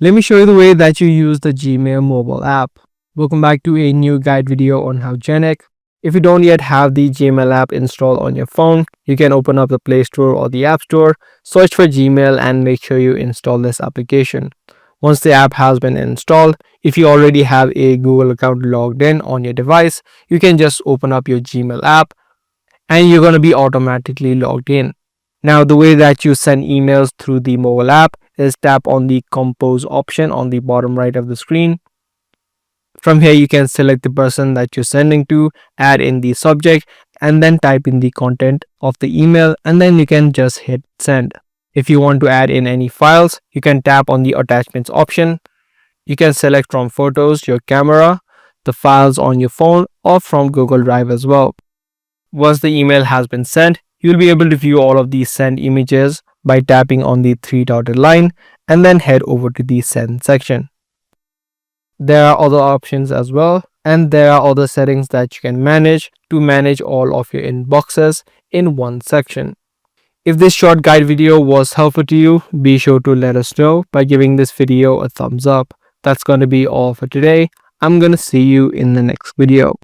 Let me show you the way that you use the Gmail mobile app. Welcome back to a new guide video on Howgenic. If you don't yet have the Gmail app installed on your phone, you can open up the Play Store or the App Store, search for Gmail and make sure you install this application. Once the app has been installed, if you already have a Google account logged in on your device, you can just open up your Gmail app and you're going to be automatically logged in. Now, the way that you send emails through the mobile app is tap on the compose option on the bottom right of the screen. From here, you can select the person that you're sending to, add in the subject, and then type in the content of the email, and then you can just hit send. If you want to add in any files, you can tap on the attachments option. You can select from photos, your camera, the files on your phone, or from Google Drive as well. Once the email has been sent, you'll be able to view all of these send images by tapping on the three dotted line and then head over to the send section. There are other options as well, and there are other settings that you can manage to manage all of your inboxes in one section. If this short guide video was helpful to you, be sure to let us know by giving this video a thumbs up. That's going to be all for today. I'm going to see you in the next video.